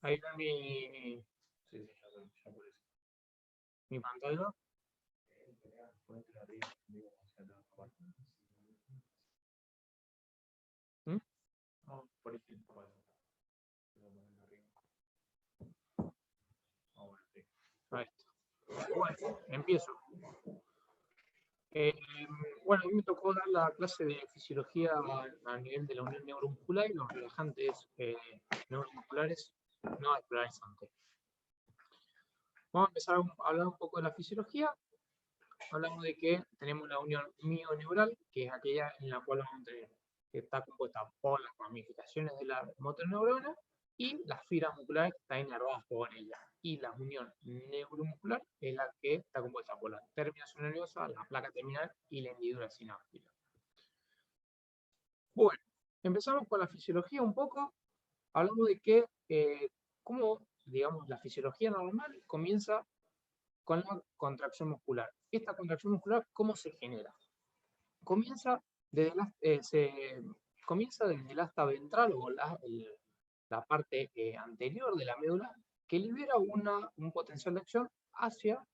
Ahí está mi, sí, sí, ya aparece. Mi pantalla. Ponete arriba, digo, hacia la parte. ¿Mm? No, por ahí sí, bueno. Ahora sí. Ahí está. Bueno, empiezo. Eh, bueno, a mí me tocó dar la clase de fisiología a nivel de la unión neuromuscular y los relajantes neuromusculares no despolarizantes. Vamos a empezar a hablar un poco de la fisiología. Hablamos de que tenemos la unión mioneural, que es aquella en la cual vamos a tener, que está compuesta por las ramificaciones de la motoneurona y las fibras musculares que están inervadas por ella. Y la unión neuromuscular es la que está compuesta por la terminación nerviosa, la placa terminal y la hendidura sináptica. Bueno, empezamos con la fisiología un poco. Hablamos de que, cómo, digamos, la fisiología normal comienza con la contracción muscular. Esta contracción muscular, ¿cómo se genera? Comienza desde comienza desde el asta ventral o la parte anterior de la médula que libera un potencial de acción hacia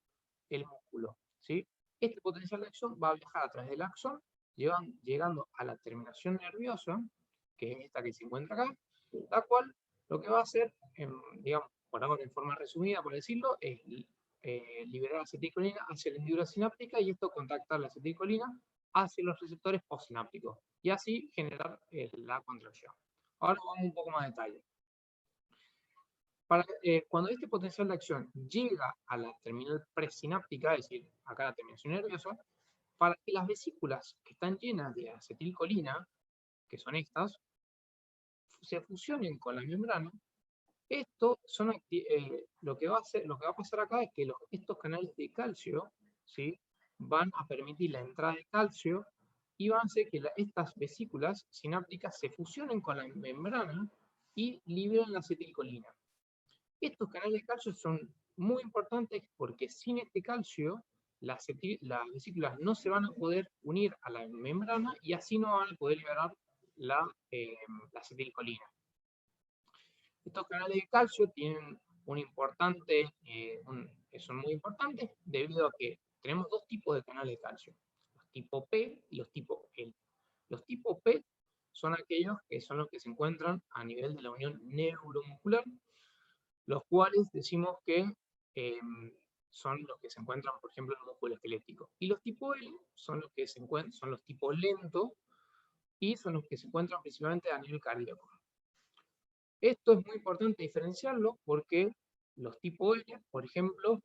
el músculo, ¿sí? Este potencial de acción va a viajar a través del axón, llegando a la terminación nerviosa, que es esta que se encuentra acá, la cual lo que va a hacer, digamos, por ahora en forma resumida, por decirlo, es liberar acetilcolina hacia la hendidura sináptica y esto contacta la acetilcolina hacia los receptores postsinápticos y así generar la contracción. Ahora vamos un poco más de detalle. Cuando este potencial de acción llega a la terminal presináptica, es decir, acá la terminación nerviosa, para que las vesículas que están llenas de acetilcolina, que son estas, se fusionen con la membrana, esto son lo que va a pasar acá es que estos canales de calcio, ¿sí?, van a permitir la entrada de calcio y van a hacer que estas vesículas sinápticas se fusionen con la membrana y liberen la acetilcolina. Estos canales de calcio son muy importantes porque sin este calcio las vesículas no se van a poder unir a la membrana y así no van a poder liberar la acetilcolina. Estos canales de calcio tienen son muy importantes debido a que tenemos dos tipos de canales de calcio, los tipo P y los tipo L. Los tipo P son aquellos que son los que se encuentran a nivel de la unión neuromuscular, los cuales decimos que eh, son los que se encuentran, por ejemplo, en el músculo esquelético. Y los tipo L son los que se encuentran, son los tipo lento y son los que se encuentran principalmente a nivel cardíaco. Esto es muy importante diferenciarlo porque los tipo L, por ejemplo,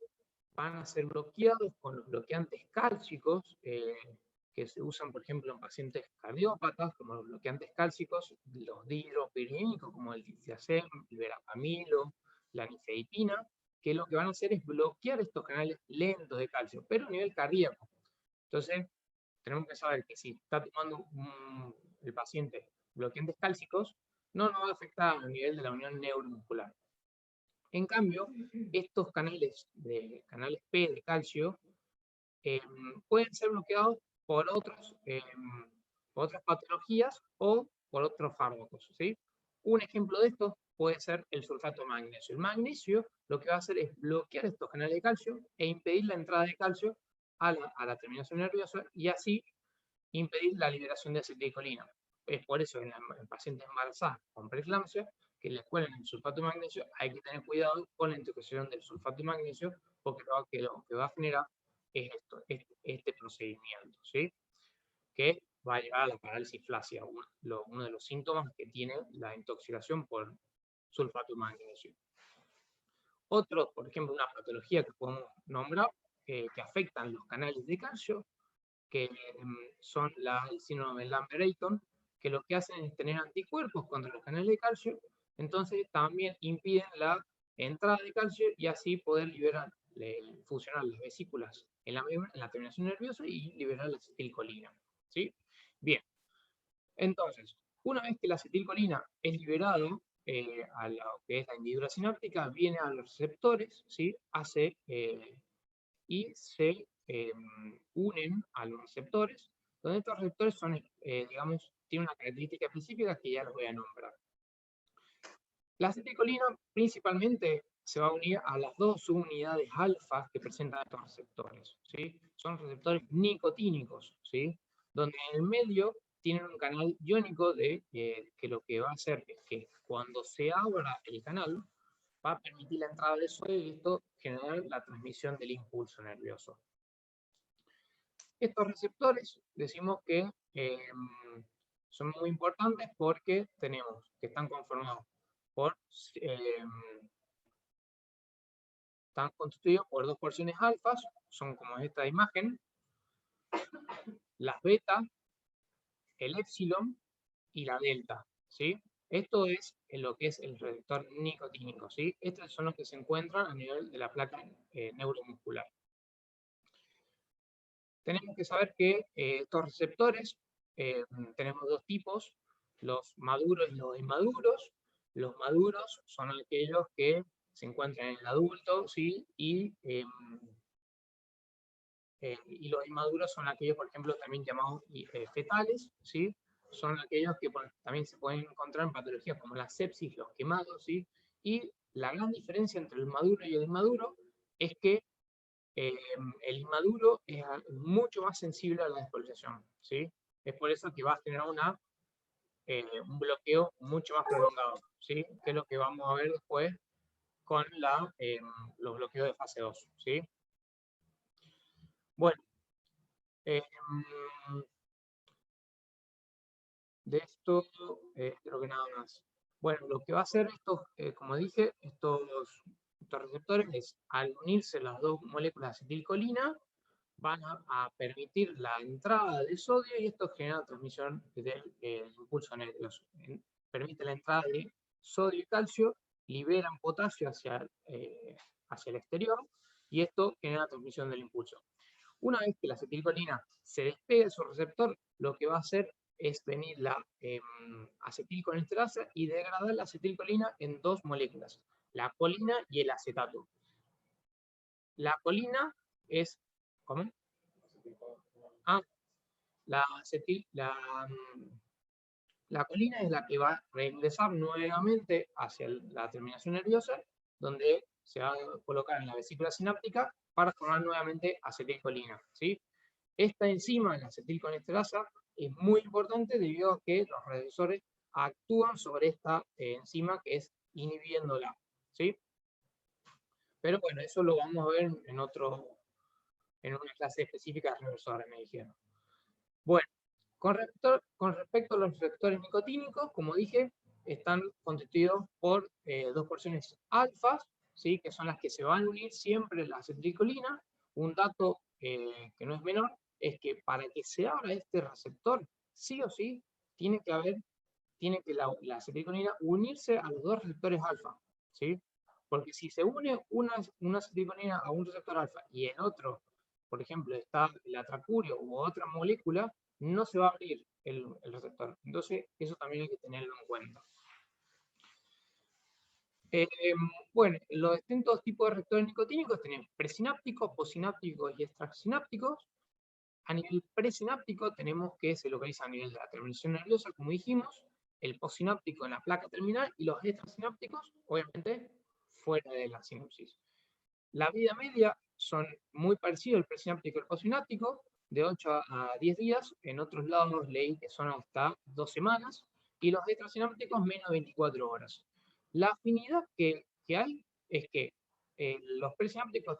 van a ser bloqueados con los bloqueantes cálcicos que se usan, por ejemplo, en pacientes cardiópatas, como los bloqueantes cálcicos, los dihidropiridínicos, como el diltiazem, el verapamilo, la nifedipina, que lo que van a hacer es bloquear estos canales lentos de calcio, pero a nivel cardíaco. Entonces, tenemos que saber que si está tomando el paciente bloqueantes cálcicos, no nos va a afectar a nivel de la unión neuromuscular. En cambio, estos canales P de calcio pueden ser bloqueados por otras patologías o por otros fármacos, ¿sí? Un ejemplo de esto puede ser el sulfato de magnesio. El magnesio lo que va a hacer es bloquear estos canales de calcio e impedir la entrada de calcio a la terminación nerviosa y así impedir la liberación de acetilcolina. Es por eso en pacientes embarazadas con preeclampsia que les cuelen el sulfato de magnesio hay que tener cuidado con la intoxicación del sulfato de magnesio porque lo que va a generar es este procedimiento, ¿sí?, que va a llevar a la parálisis flácida, uno de los síntomas que tiene la intoxicación por sulfato de magnesio. Otro, por ejemplo, una patología que podemos nombrar que afectan los canales de calcio, que son el síndrome de Lambert-Eaton, que lo que hacen es tener anticuerpos contra los canales de calcio, entonces también impiden la entrada de calcio y así poder fusionar las vesículas en la terminación nerviosa y liberar la acetilcolina, ¿sí? Bien, entonces, una vez que la acetilcolina es liberado a lo que es la hendidura sináptica, viene a los receptores, ¿sí?, y se unen a los receptores, donde estos receptores son, digamos, tienen una característica específica que ya los voy a nombrar. La acetilcolina principalmente se va a unir a las dos subunidades alfa que presentan estos receptores, ¿sí? Son receptores nicotínicos, ¿sí? Donde en el medio tienen un canal iónico que lo que va a hacer es que cuando se abra el canal va a permitir la entrada de sodio y esto generar la transmisión del impulso nervioso. Estos receptores decimos que son muy importantes porque tenemos que están conformados por están constituidos por dos porciones alfas, son como esta imagen, las beta, el epsilon y la delta, ¿sí? Esto es en lo que es el receptor nicotínico, ¿sí? Estos son los que se encuentran a nivel de la placa neuromuscular. Tenemos que saber que estos receptores tenemos dos tipos, los maduros y los inmaduros. Los maduros son aquellos que se encuentran en el adulto, ¿sí? Y los inmaduros son aquellos, por ejemplo, también llamados fetales, ¿sí? Son aquellos que también se pueden encontrar en patologías como la sepsis, los quemados, ¿sí? Y la gran diferencia entre el maduro y el inmaduro es que el inmaduro es mucho más sensible a la despolarización, ¿sí? Es por eso que va a tener un bloqueo mucho más prolongado, ¿sí? Que es lo que vamos a ver después con los bloqueos de fase 2, ¿sí? Bueno, eh, de esto creo que nada más. Bueno, lo que va a hacer esto, como dije, estos receptores es al unirse las dos moléculas de acetilcolina, van a permitir la entrada de sodio y esto genera transmisión del impulso nervioso. Permite la entrada de sodio y calcio, liberan potasio hacia el exterior y esto genera transmisión del impulso. Una vez que la acetilcolina se despegue de su receptor, lo que va a hacer es venir la acetilcolinsterasa y degradar la acetilcolina en dos moléculas, la colina y el acetato. La colina es... ¿Cómo? Ah, la, acetil, la colina es la que va a reingresar nuevamente hacia la terminación nerviosa, donde se va a colocar en la vesícula sináptica para formar nuevamente acetilcolina, ¿sí? Esta enzima, la acetilcolinsterasa, es muy importante debido a que los receptores actúan sobre esta enzima que es inhibiéndola, ¿sí? Pero bueno, eso lo vamos a ver en una clase específica de reversores, me dijeron. Bueno, con respecto a los receptores nicotínicos, como dije, están constituidos por dos porciones alfas, ¿sí? Que son las que se van a unir siempre la acetilcolina. Un dato que no es menor es que para que se abra este receptor, sí o sí, tiene que la acetilcolina unirse a los dos receptores alfa, ¿sí? Porque si se une una acetilcolina a un receptor alfa y el otro, por ejemplo, está el atracurio u otra molécula, no se va a abrir el receptor. Entonces, eso también hay que tenerlo en cuenta. Bueno, los distintos tipos de receptores nicotínicos tenemos presinápticos, posinápticos y extrasinápticos. A nivel presináptico tenemos que se localiza a nivel de la terminación nerviosa, como dijimos, el posináptico en la placa terminal y los extrasinápticos, obviamente, fuera de la sinapsis. La vida media son muy parecidos al presináptico y el posináptico, de 8 a 10 días. En otros lados leí que son hasta 2 semanas. Y los extrasinápticos menos de 24 horas. La afinidad que hay es que los presinápticos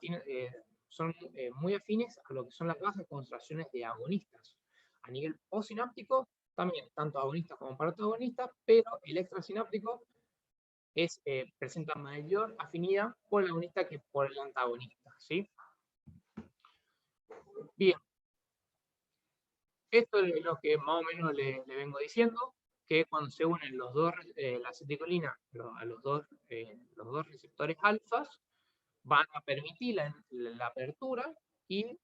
son muy afines a lo que son las bajas concentraciones de agonistas. A nivel postsináptico, también, tanto agonistas como protagonistas, pero el extrasináptico presenta mayor afinidad por el agonista que por el antagonista, ¿sí? Bien, esto es lo que más o menos le vengo diciendo, que cuando se unen los dos, la acetilcolina a los dos receptores alfas, van a permitir la apertura y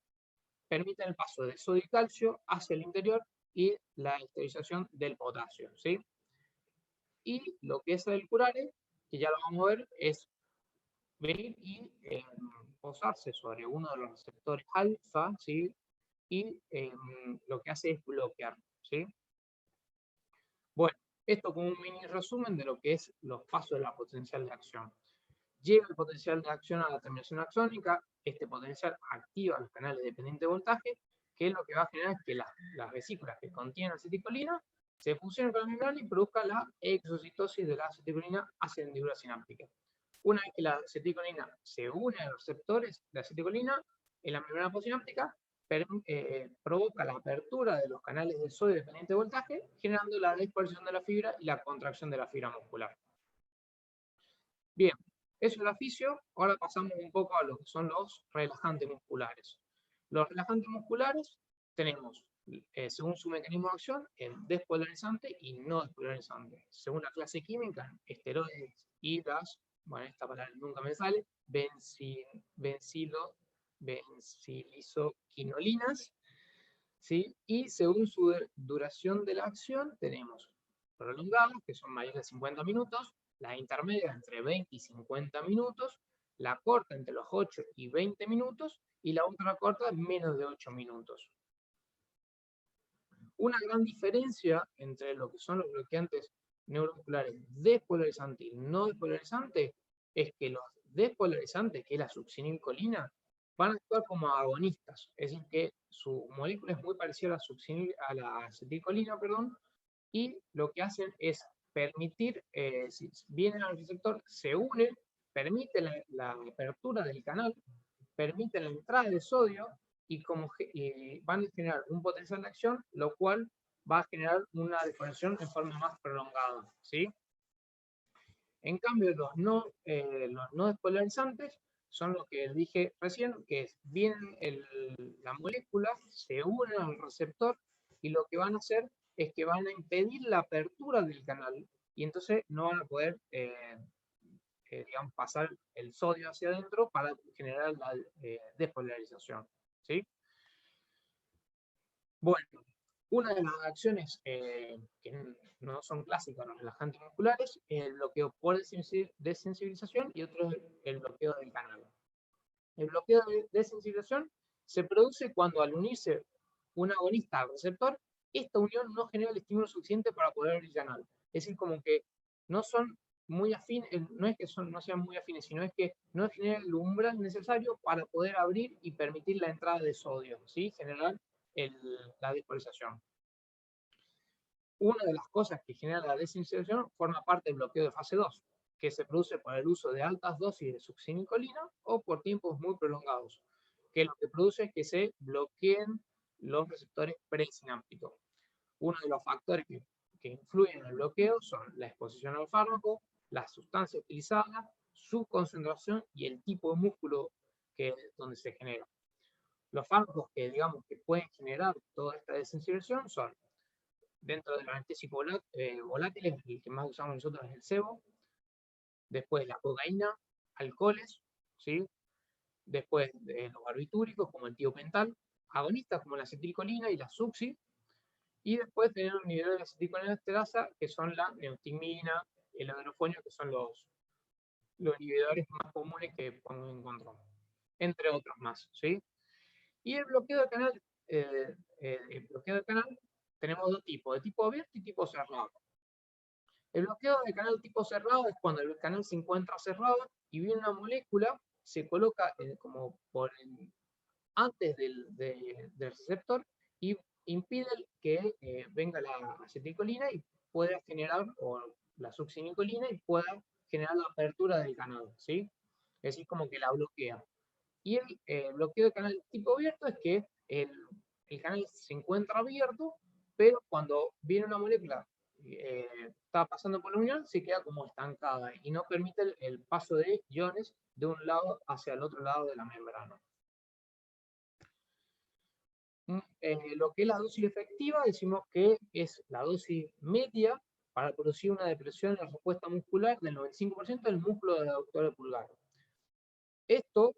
permiten el paso de sodio y calcio hacia el interior y la esterilización del potasio, ¿sí? Y lo que es el curare, que ya lo vamos a ver, es venir y posarse sobre uno de los receptores alfa, ¿sí? Y lo que hace es bloquear, ¿sí? Bueno, Esto como un mini resumen de lo que es los pasos de la potencial de acción. Llega el potencial de acción a la terminación axónica, este potencial activa los canales dependientes de voltaje, que es lo que va a generar que las vesículas que contienen acetilcolina se fusionen con la membrana y produzca la exocitosis de la acetilcolina hacia la hendidura sináptica. Una vez que la acetilcolina se une a los receptores de acetilcolina en la membrana postsináptica, provoca la apertura de los canales de sodio dependiente de voltaje, generando la despolarización de la fibra y la contracción de la fibra muscular. Bien, eso es la fisio. Ahora pasamos un poco a lo que son los relajantes musculares. Los relajantes musculares tenemos, según su mecanismo de acción, el despolarizante y no despolarizante. Según la clase química, esteroides y las, bueno, esta palabra nunca me sale, bencilizoquinolinas, ¿sí? Y según su duración de la acción, tenemos prolongadas, que son mayores de 50 minutos, la intermedia entre 20 y 50 minutos, la corta entre los 8 y 20 minutos, y la ultra corta menos de 8 minutos. Una gran diferencia entre lo que son los bloqueantes neuromusculares despolarizantes y no despolarizantes es que los despolarizantes, que es la succinilcolina, van a actuar como agonistas, es decir, que su molécula es muy parecida a la acetilcolina, perdón, y lo que hacen es permitir, si vienen al receptor, se unen, permite la apertura del canal, permite la entrada de sodio y van a generar un potencial de acción, lo cual va a generar una despolarización en forma más prolongada, ¿sí? En cambio, los no despolarizantes son lo que dije recién, que es vienen la molécula, se unen al receptor y lo que van a hacer es que van a impedir la apertura del canal y entonces no van a poder digamos, pasar el sodio hacia adentro para generar la despolarización, ¿sí? Bueno, una de las acciones que no son clásicas los relajantes musculares es el bloqueo por desensibilización y otro es el bloqueo del canal. El bloqueo de desensibilización se produce cuando al unirse un agonista al receptor, esta unión no genera el estímulo suficiente para poder abrir el canal. Es decir, como que no son muy afines, no es que no sean muy afines, sino es que no generan el umbral necesario para poder abrir y permitir la entrada de sodio, ¿sí? Generar la despolarización. Una de las cosas que genera la desensibilización forma parte del bloqueo de fase 2, que se produce por el uso de altas dosis de succinilcolina o por tiempos muy prolongados, que lo que produce es que se bloqueen los receptores presinápticos. Uno de los factores que influyen en el bloqueo son la exposición al fármaco, la sustancia utilizada, su concentración y el tipo de músculo donde se genera. Los fármacos que digamos que pueden generar toda esta desensibilización son, dentro de los anestésicos volátiles, el que más usamos nosotros es el sebo, después la cocaína, alcoholes, ¿sí? Después los barbitúricos como el tiopental, agonistas como la acetilcolina y la succi, y después tenemos inhibidores de acetilcolina esterasa, que son la neostigmina, el hidrofonio, que son los inhibidores más comunes que podemos encontrar, entre otros más, ¿sí? Y el bloqueo del canal, tenemos dos tipos, de tipo abierto y tipo cerrado. El bloqueo del canal tipo cerrado es cuando el canal se encuentra cerrado y viene una molécula, se coloca como antes del receptor y impide que venga la acetilcolina y pueda generar, o la succinilcolina, y pueda generar la apertura del canal, ¿sí? Es decir, como que la bloquea. Y el bloqueo del canal tipo abierto es que el canal se encuentra abierto, pero cuando viene una molécula, está pasando por la unión, se queda como estancada y no permite el paso de iones de un lado hacia el otro lado de la membrana. Lo que es la dosis efectiva, decimos que es la dosis media para producir una depresión en la respuesta muscular del 95% del músculo del aductor pulgar. Estas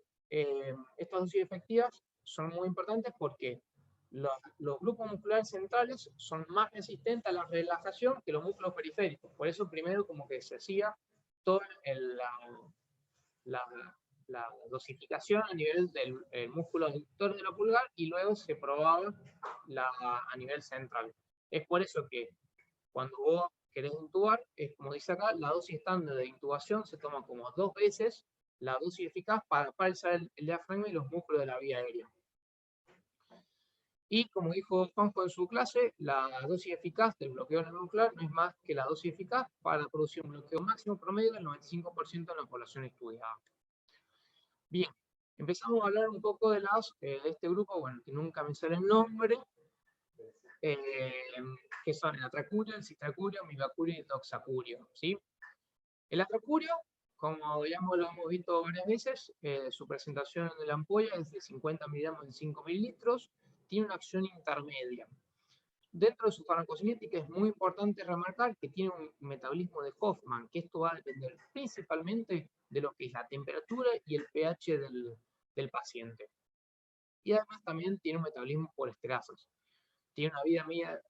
dosis efectivas son muy importantes porque los grupos musculares centrales son más resistentes a la relajación que los músculos periféricos. Por eso primero como que se hacía toda la dosificación a nivel del músculo aductor de la pulgar y luego se probaba a nivel central. Es por eso que cuando vos querés intubar, es como dice acá, la dosis estándar de intubación se toma como 2 veces la dosis eficaz para paralizar el diafragma y los músculos de la vía aérea. Y como dijo Juanjo en su clase, la dosis eficaz del bloqueo neuromuscular no es más que la dosis eficaz para producir un bloqueo máximo promedio del 95% en la población estudiada. Bien, empezamos a hablar un poco de este grupo, bueno, que nunca me sale el nombre, que son el atracurio, el citracurio, mivacurio y toxacurio, ¿sí? El atracurio, como digamos, lo hemos visto varias veces, su presentación en la ampolla es de 50 miligramos en 5 mililitros, tiene una acción intermedia. Dentro de su farmacocinética es muy importante remarcar que tiene un metabolismo de Hoffman, que esto va a depender principalmente de lo que es la temperatura y el pH del paciente. Y además también tiene un metabolismo por esterasas. Tiene una vida media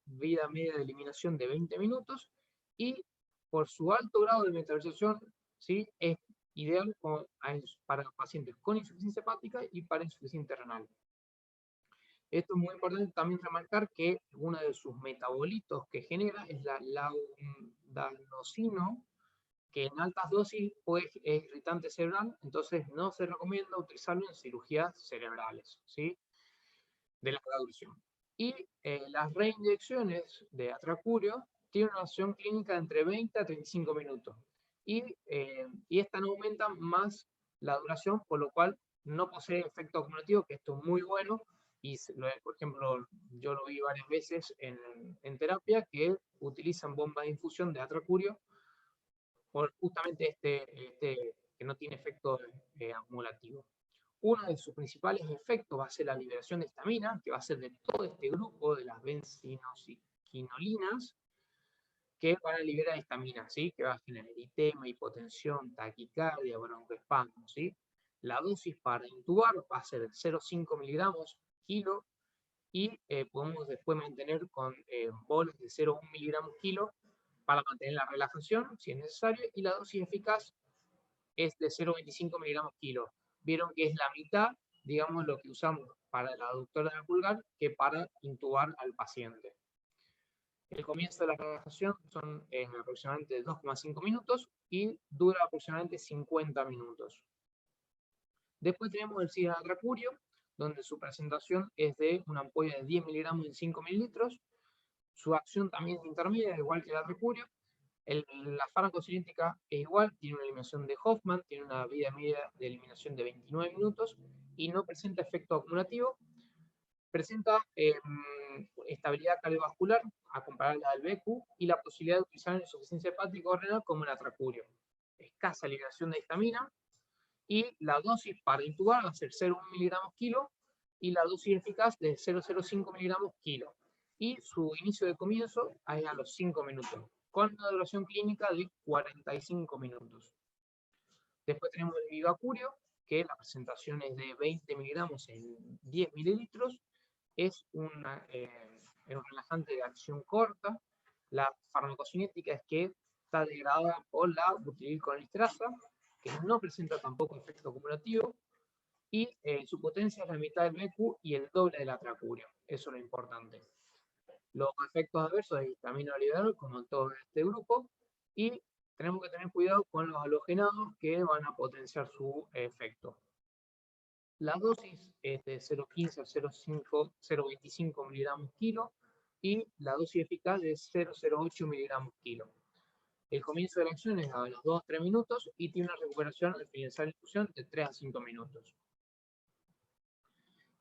de eliminación de 20 minutos y por su alto grado de metabolización, ¿sí?, es ideal para pacientes con insuficiencia hepática y para insuficiencia renal. Esto es muy importante también remarcar que uno de sus metabolitos que genera es la laudanoxino, que en altas dosis es irritante cerebral, entonces no se recomienda utilizarlo en cirugías cerebrales, ¿sí?, de larga duración. Y las reinyecciones de atracurio tienen una acción clínica de entre 20 a 35 minutos. Y esta no aumenta más la duración, por lo cual no posee efecto acumulativo, que esto es muy bueno. Y, por ejemplo, yo lo vi varias veces en terapia, que utilizan bombas de infusión de atracurio por justamente que no tiene efecto acumulativo. Uno de sus principales efectos va a ser la liberación de histamina, que va a ser de todo este grupo de las benzinoquinolinas, que van a liberar histamina, ¿sí?, que va a generar eritema, hipotensión, taquicardia, broncoespasmo, ¿sí? La dosis para intubar va a ser de 0,5 miligramos kilo y podemos después mantener con boles de 0,1 miligramos kilo para mantener la relajación, si es necesario, y la dosis eficaz es de 0,25 miligramos kilo. Vieron que es la mitad, digamos, lo que usamos para la aductora del pulgar que para intubar al paciente. El comienzo de la relajación son aproximadamente 2,5 minutos y dura aproximadamente 50 minutos. Después tenemos el citracurio, donde su presentación es de una ampolla de 10 miligramos en 5 mililitros. Su acción también es intermedia, igual que el atracurio. La farmacocinética es igual, tiene una eliminación de Hoffman, tiene una vida media de eliminación de 29 minutos y no presenta efecto acumulativo. Presenta estabilidad cardiovascular a comparar la del BQ y la posibilidad de utilizar en insuficiencia hepática o renal como el atracurio. Escasa liberación de histamina y la dosis para intubar va a ser 0,1 miligramos kilo y la dosis eficaz de 0,05 miligramos kilo. Y su inicio de comienzo es a los 5 minutos, con una duración clínica de 45 minutos. Después tenemos el vivacurio, que la presentación es de 20 miligramos en 10 mililitros. Es un relajante de acción corta. La farmacocinética es que está degradada por la butililcolinesterasa, que no presenta tampoco efecto acumulativo, y su potencia es la mitad del BQ y el doble del atracurio. Eso es lo importante. Los efectos adversos de histamina liberal, como en todo este grupo, y tenemos que tener cuidado con los halogenados que van a potenciar su efecto. La dosis es de 0,15 a 0,25 miligramos kilo y la dosis eficaz de 0,08 miligramos kilo. El comienzo de la acción es a los 2 a 3 minutos y tiene una recuperación al finalizar la infusión de 3 a 5 minutos.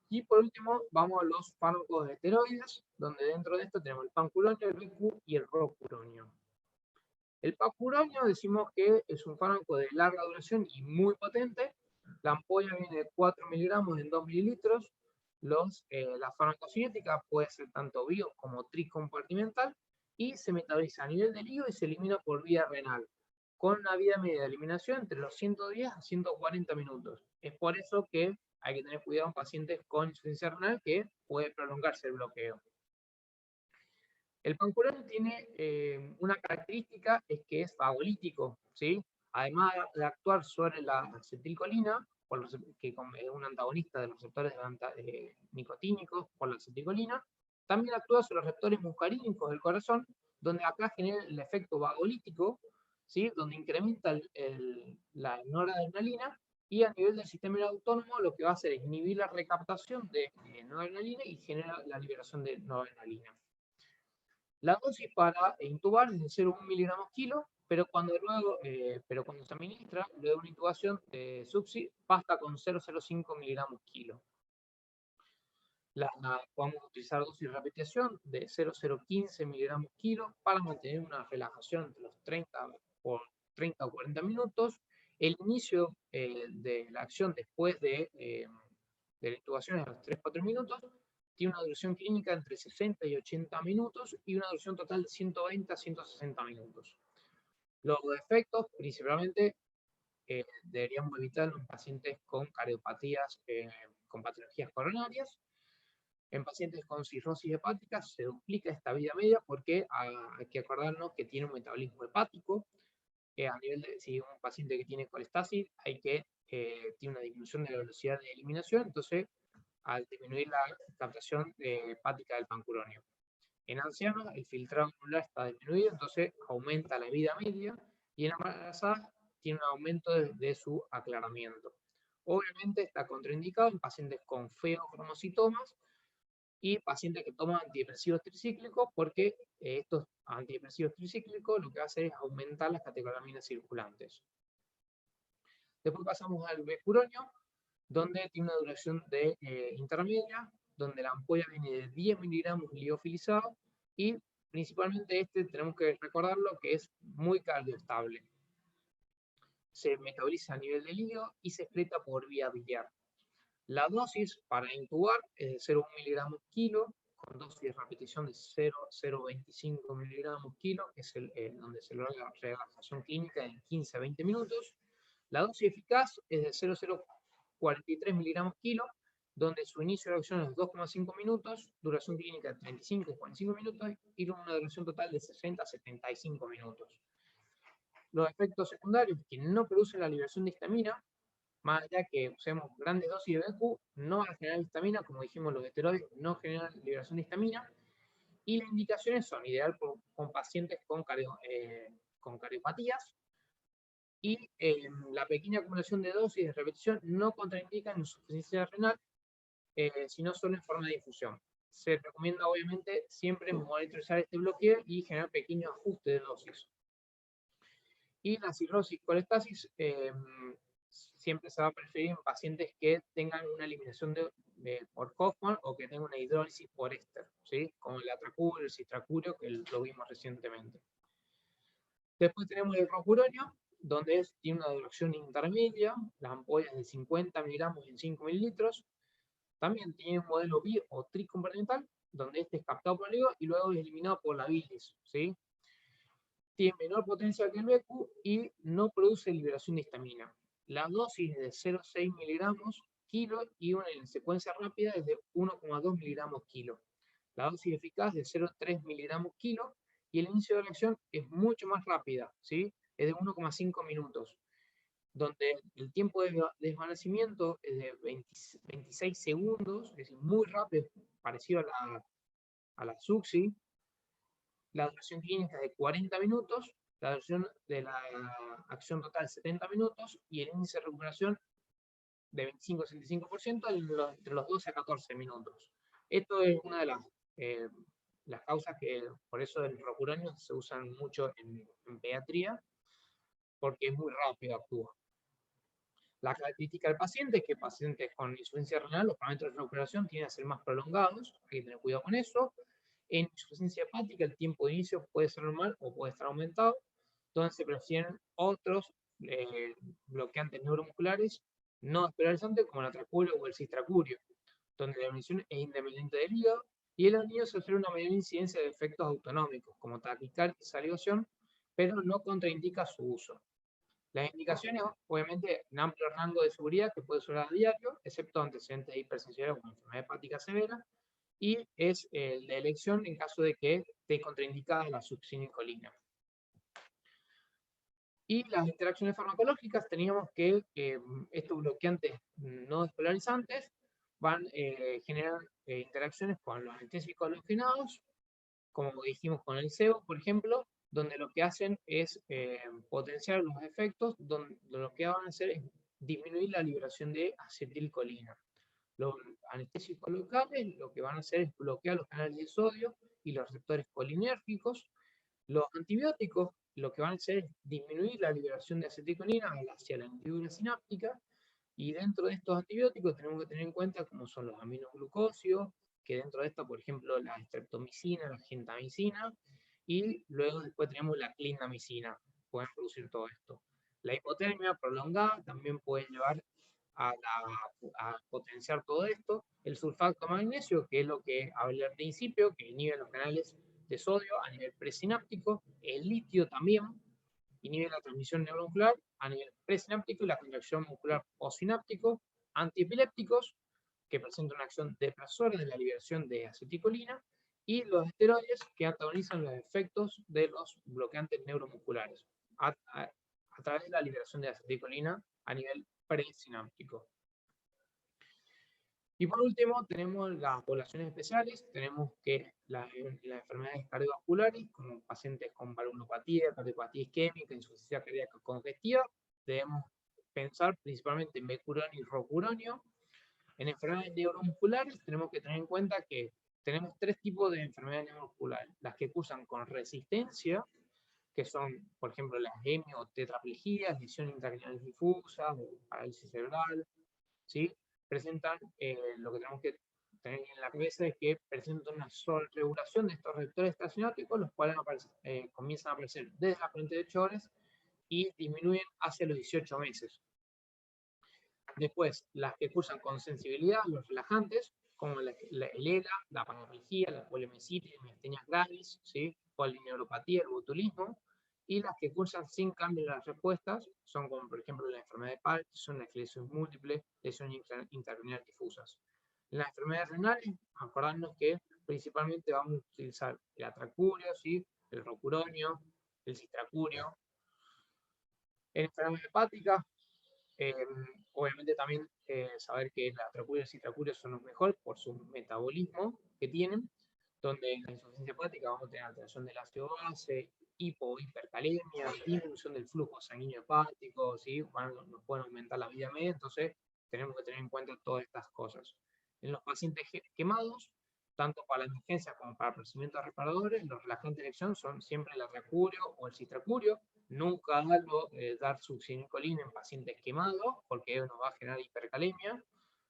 Y por último, vamos a los fármacos de esteroides, donde dentro de esto tenemos el pancuronio, el RICU y el rocuronio. El pancuronio decimos que es un fármaco de larga duración y muy potente. La ampolla viene de 4 miligramos en 2 mililitros. La farmacocinética puede ser tanto bio como tricompartimental y se metaboliza a nivel del hígado y se elimina por vía renal, con una vida media de eliminación entre los 110 a 140 minutos. Es por eso que hay que tener cuidado en pacientes con insuficiencia renal, que puede prolongarse el bloqueo. El pancuronio tiene una característica, es que es fagolítico, ¿sí? Además de actuar sobre la acetilcolina, que es un antagonista de los receptores nicotínicos por la acetilcolina, también actúa sobre los receptores muscarínicos del corazón donde acá genera el efecto vagolítico, ¿sí? Donde incrementa la noradrenalina y a nivel del sistema autónomo lo que va a hacer es inhibir la recaptación de noradrenalina y genera la liberación de noradrenalina. La dosis para intubar es de 0,1 miligramos kilo, pero cuando se administra, luego de una intubación de SUBSI, basta con 0,05 miligramos kilo. Podemos utilizar dosis de repetición de 0,015 miligramos kilo para mantener una relajación entre los 30 o 40 minutos. El inicio de la acción después de la intubación es a los 3-4 minutos. Tiene una duración clínica entre 60 y 80 minutos y una duración total de 120 a 160 minutos. Los efectos, principalmente, deberíamos evitar en pacientes con cardiopatías, con patologías coronarias. En pacientes con cirrosis hepática se duplica esta vida media porque hay que acordarnos que tiene un metabolismo hepático. A nivel de, si un paciente que tiene colestasis, tiene una disminución de la velocidad de eliminación, entonces al disminuir la captación hepática del pancuronio. En ancianos el filtrado glomerular está disminuido, entonces aumenta la vida media, y en embarazadas tiene un aumento de su aclaramiento. Obviamente está contraindicado en pacientes con feocromocitomas y pacientes que toman antidepresivos tricíclicos, porque estos antidepresivos tricíclicos lo que hacen es aumentar las catecolaminas circulantes. Después pasamos al becuronio, donde tiene una duración de intermedia, donde la ampolla viene de 10 miligramos liofilizado, y principalmente tenemos que recordarlo, que es muy cardioestable. Se metaboliza a nivel del hígado y se excreta por vía biliar. La dosis para intubar es de 0,1 miligramos kilo, con dosis de repetición de 0,025 miligramos kilo, que es donde se logra la relajación clínica en 15 a 20 minutos. La dosis eficaz es de 0,043 miligramos kilo, donde su inicio de acción es 2,5 minutos, duración clínica de 35 a 45 minutos y una duración total de 60 a 75 minutos. Los efectos secundarios que no producen la liberación de histamina, más allá que usemos grandes dosis de BQ, no van a generar histamina, como dijimos, los esteroides no generan liberación de histamina, y las indicaciones son ideal con pacientes con cardiopatías, y la pequeña acumulación de dosis de repetición no contraindica en insuficiencia renal, sino solo en forma de infusión. Se recomienda obviamente siempre monitorizar este bloqueo y generar pequeños ajustes de dosis. Y la cirrosis colestasis siempre se va a preferir en pacientes que tengan una eliminación por Hoffman o que tengan una hidrólisis por éster, ¿sí? Como el atracurio, el citracurio, que lo vimos recientemente. Después tenemos el rocuronio, donde tiene una duración intermedia, las ampollas de 50 miligramos en 5 mililitros. También tiene un modelo bi o tricompartimental, donde es captado por el hígado y luego es eliminado por la bilis, ¿sí? Tiene menor potencia que el BQ y no produce liberación de histamina. La dosis es de 0,6 miligramos kilo y en secuencia rápida es de 1,2 miligramos kilo. La dosis eficaz es de 0,3 miligramos kilo y el inicio de la acción es mucho más rápida, ¿sí? Es de 1,5 minutos, donde el tiempo de desvanecimiento es de 26 segundos, es decir, muy rápido, parecido a la SUXI. La duración clínica es de 40 minutos, la duración de la acción total 70 minutos y el índice de recuperación de 25-65% entre los 12 a 14 minutos. Esto es una de las causas que por eso el rocuronio se usan mucho en pediatría, porque es muy rápido, actúa. La característica del paciente es que pacientes con insuficiencia renal, los parámetros de recuperación tienden a ser más prolongados, hay que tener cuidado con eso. En insuficiencia hepática el tiempo de inicio puede ser normal o puede estar aumentado, donde se prefieren otros bloqueantes neuromusculares no espiralizantes como el atracurio o el cistracurio, donde la emisión es independiente del hígado, y en los niños se observa una mayor incidencia de efectos autonómicos como taquicardia y salivación, pero no contraindica su uso. Las indicaciones, obviamente, en amplio rango de seguridad que puede usar a diario, excepto antecedentes de hipersensibilidad como enfermedad hepática severa, y es la elección en caso de que esté contraindicada la succinilcolina. Y las interacciones farmacológicas, teníamos que estos bloqueantes no despolarizantes van a generar interacciones con los anestésicos halogenados, como dijimos con el SEO, por ejemplo, donde lo que hacen es potenciar los efectos, donde lo que van a hacer es disminuir la liberación de acetilcolina. Los anestésicos locales lo que van a hacer es bloquear los canales de sodio y los receptores colinérgicos. Los antibióticos lo que van a hacer es disminuir la liberación de acetilcolina hacia la hendidura sináptica, y dentro de estos antibióticos tenemos que tener en cuenta cómo son los aminoglucósidos, que dentro de esto, por ejemplo, la streptomicina, la gentamicina, y luego después tenemos la clindamicina, pueden producir todo esto. La hipotermia prolongada también puede llevar a potenciar todo esto. El sulfato de magnesio, que es lo que hablé al principio, que inhibe los canales de sodio a nivel presináptico. El litio también inhibe la transmisión neuromuscular a nivel presináptico y la contracción muscular postsináptico. Antiepilépticos, que presentan una acción depresora de la liberación de acetilcolina, y los esteroides, que antagonizan los efectos de los bloqueantes neuromusculares a través de la liberación de acetilcolina a nivel presináptico. Y por último, tenemos las poblaciones especiales. Tenemos que las enfermedades cardiovasculares, como pacientes con valvulopatía, cardiopatía isquémica, insuficiencia cardíaca congestiva, debemos pensar principalmente en mecuronio y rocuronio. En enfermedades neuromusculares tenemos que tener en cuenta que tenemos tres tipos de enfermedades neuromusculares: las que cursan con resistencia, que son, por ejemplo, las hemio o tetraplejías, lesión intracraneal difusa, parálisis cerebral, ¿sí? Presentan, lo que tenemos que tener en la cabeza es que presentan una sobreregulación de estos receptores extrasinápticos, los cuales comienzan a aparecer desde las 48 horas y disminuyen hacia los 18 meses. Después, las que cursan con sensibilidad, los relajantes, como el ELA, la paraplegia, la poliomielitis, miastenias gravis, ¿sí? Polineuropatía, el botulismo. Y las que cursan sin cambio de las respuestas son, como por ejemplo la enfermedad de Parkinson, la esclerosis múltiple, lesiones intracraneales difusas. En las enfermedades renales, acordarnos que principalmente vamos a utilizar el atracurio, ¿sí? El rocuronio, el citracurio. En enfermedades hepáticas, obviamente también saber que la atracurio y el citracurio son los mejores por su metabolismo que tienen, donde en la insuficiencia hepática vamos a tener alteración del ácido base, hipercalemia, disminución del flujo sanguíneo hepático, ¿sí? Nos pueden aumentar la vida media, entonces tenemos que tener en cuenta todas estas cosas. En los pacientes quemados, tanto para la emergencia como para procedimientos reparadores, los relajantes de elección son siempre el atracurio o el citracurio. Nunca dar succinilcolina en pacientes quemados, porque nos va a generar hipercalemia,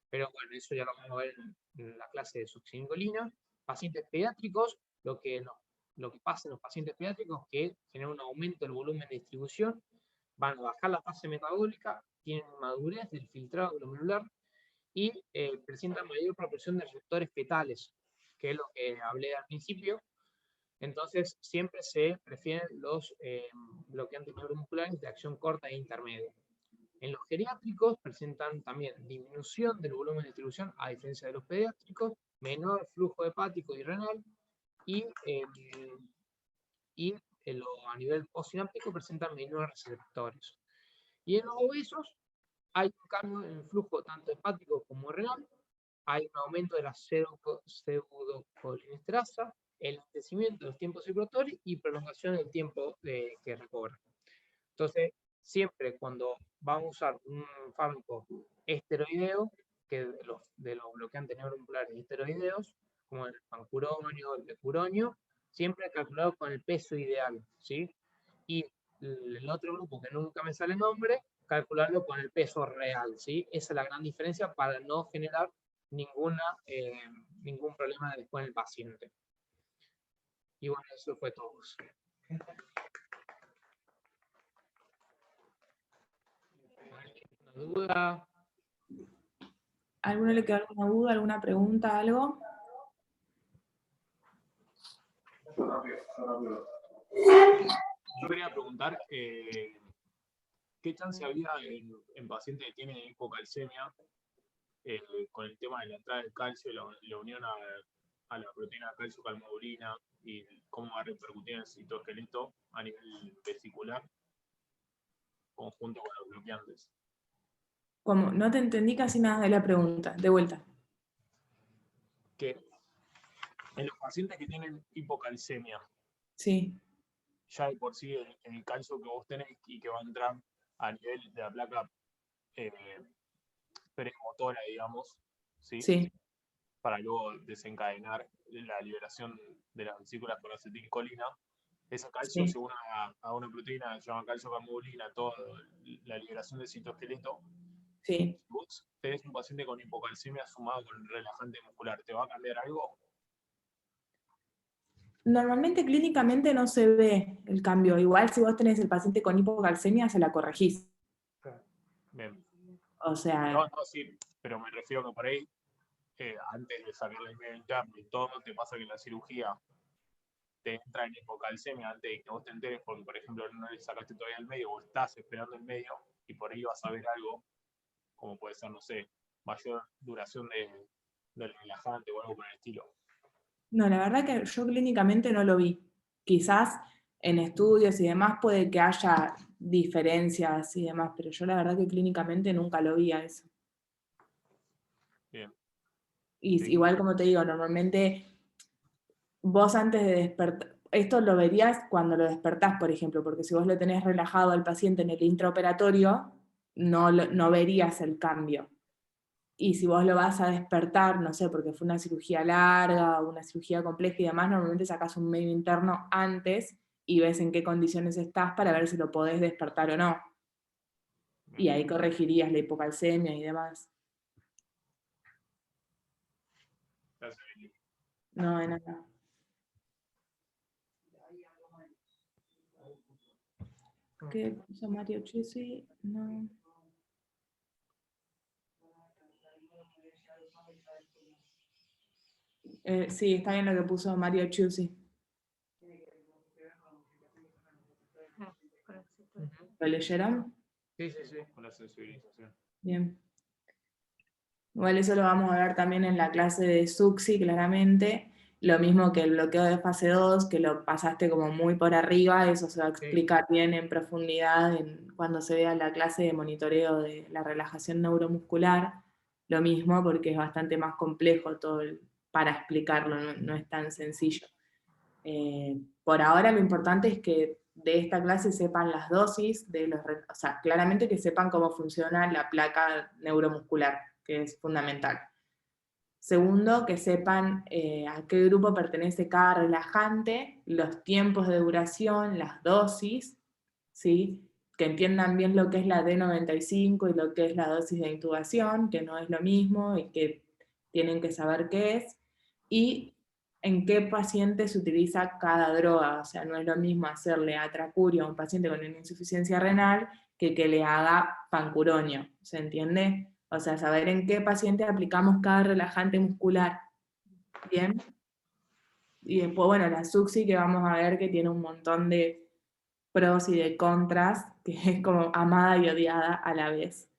pero bueno, eso ya lo vamos a ver en la clase de succinilcolina. Pacientes pediátricos, lo que pasa en los pacientes pediátricos es que generan un aumento del volumen de distribución, van a bajar la fase metabólica, tienen madurez del filtrado glomerular y presentan mayor proporción de receptores fetales, que es lo que hablé al principio. Entonces, siempre se prefieren los bloqueantes neuromusculares de acción corta e intermedia. En los geriátricos presentan también disminución del volumen de distribución, a diferencia de los pediátricos, menor flujo hepático y renal, y a nivel postsináptico presentan menores receptores. Y en los obesos hay un cambio en el flujo tanto hepático como renal, hay un aumento de la pseudocolinesterasa, el enlentecimiento de los tiempos circulatorios y prolongación del tiempo que recobra. Entonces, siempre cuando vamos a usar un fármaco esteroideo, que de los bloqueantes neuromusculares esteroideos, como el pancuronio, el becuronio, siempre calculado con el peso ideal, ¿sí? Y el otro grupo que nunca me sale el nombre, calcularlo con el peso real, ¿sí? Esa es la gran diferencia para no generar ningún problema después en el paciente. Y bueno, eso fue todo. ¿Alguna duda? ¿Alguno le quedó alguna duda, alguna pregunta, algo? Yo quería preguntar qué chance había en pacientes que tienen hipocalcemia con el tema de la entrada del calcio, la unión a la proteína de calcio calmodulina y cómo va a repercutir en el citoesqueleto a nivel vesicular conjunto con los bloqueantes. ¿Cómo? No te entendí casi nada de la pregunta. De vuelta. Que En los pacientes que tienen hipocalcemia, Sí, ya de por sí el calcio que vos tenés y que va a entrar a nivel de la placa eh, premotora, digamos, ¿sí? sí, Para luego desencadenar la liberación de las vesículas con acetilcolina. Ese calcio sí, se une a una proteína que se llama calcio-cammogulina, toda la liberación del citoesqueleto. sí. Si vos tenés un paciente con hipocalcemia sumado con relajante muscular, ¿te va a cambiar algo? Normalmente clínicamente no se ve el cambio. Igual si vos tenés el paciente con hipocalcemia, se la corregís. Bien. O sea, No, sí, pero me refiero que por ahí, antes de sacar el medio interno y todo, te pasa que la cirugía te entra en hipocalcemia antes de que vos te enteres, porque por ejemplo no le sacaste todavía el medio o estás esperando el medio y por ahí vas a ver algo, como puede ser, no sé, mayor duración del relajante o algo por el estilo. no, la verdad que yo clínicamente no lo vi. Quizás en estudios y demás puede que haya diferencias y demás, pero yo la verdad que clínicamente nunca lo vi a eso. Bien. Y Sí. igual como te digo, normalmente vos antes de despertar, esto lo verías cuando lo despertás, por ejemplo, porque si vos lo tenés relajado al paciente en el intraoperatorio, no verías el cambio. Y si vos lo vas a despertar, no sé, porque fue una cirugía larga o una cirugía compleja y demás, normalmente sacás un medio interno antes y ves en qué condiciones estás para ver si lo podés despertar o no. Y ahí corregirías la hipocalcemia y demás. Gracias, Vicky. No, de nada. ¿Qué puso Mario Chisi? No. Sí, está bien lo que puso Mario Chisi. ¿Lo leyeron? Sí, sí, sí. Con la sensibilización. Bien. Igual eso lo vamos a ver también en la clase de Suxi, claramente. Lo mismo que el bloqueo de fase 2, que lo pasaste como muy por arriba, eso se va a explicar bien en profundidad cuando se vea la clase de monitoreo de la relajación neuromuscular. Lo mismo porque es bastante más complejo todo para explicarlo, no es tan sencillo. Por ahora lo importante es que de esta clase sepan las dosis, o sea, claramente que sepan cómo funciona la placa neuromuscular, que es fundamental. Segundo, que sepan a qué grupo pertenece cada relajante, los tiempos de duración, las dosis, ¿sí? Que entiendan bien lo que es la D95 y lo que es la dosis de intubación, que no es lo mismo y que tienen que saber qué es, y en qué paciente se utiliza cada droga. O sea, no es lo mismo hacerle atracurio a un paciente con una insuficiencia renal que le haga pancuronio, ¿se entiende? O sea, saber en qué paciente aplicamos cada relajante muscular. ¿Bien? Y después, bueno, la Suxi, que vamos a ver que tiene un montón de pros y de contras, que es como amada y odiada a la vez.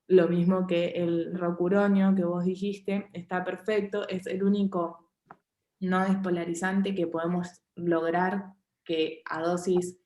Lo mismo que el rocuronio que vos dijiste, está perfecto, es el único no despolarizante que podemos lograr que a dosis,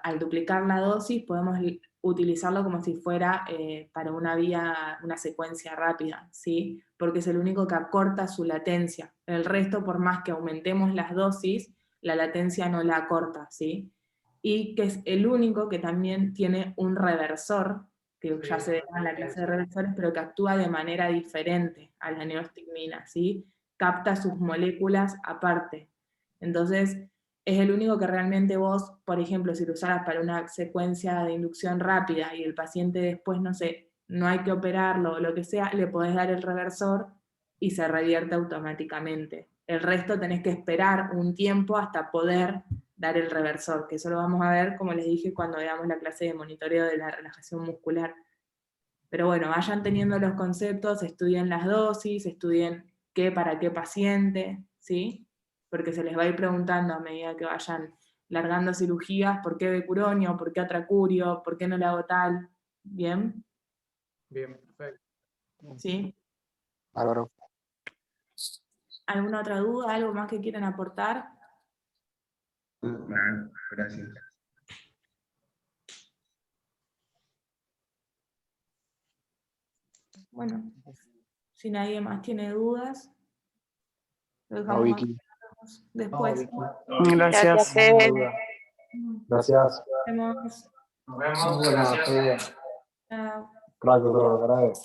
al duplicar la dosis, podemos utilizarlo como si fuera para una secuencia rápida, ¿sí? Porque es el único que acorta su latencia. El resto, por más que aumentemos las dosis, la latencia no la acorta, ¿sí? Y que es el único que también tiene un reversor, que ya se verá en la clase de reversores, pero que actúa de manera diferente a la neostigmina, ¿sí? Capta sus moléculas aparte. Entonces, es el único que realmente vos, por ejemplo, si lo usaras para una secuencia de inducción rápida y el paciente después, no sé, no hay que operarlo o lo que sea, le podés dar el reversor y se revierte automáticamente. El resto tenés que esperar un tiempo hasta poder dar el reversor, que eso lo vamos a ver, como les dije, cuando veamos la clase de monitoreo de la relajación muscular. Pero bueno, vayan teniendo los conceptos, estudien las dosis, estudien qué para qué paciente, ¿sí? Porque se les va a ir preguntando a medida que vayan largando cirugías, ¿por qué becuronio? ¿Por qué atracurio? ¿Por qué no le hago tal? ¿Bien? Bien, perfecto. ¿Sí? Bárbaro. ¿Alguna otra duda? ¿Algo más que quieran aportar? Nada, gracias. Bueno, si nadie más tiene dudas. Lo Chao, dejamos Vicky. después. Gracias. Gracias. Nos vemos. Nos vemos. Muy buena, Gracias. muy bien. Chao. Crack, todo, gracias.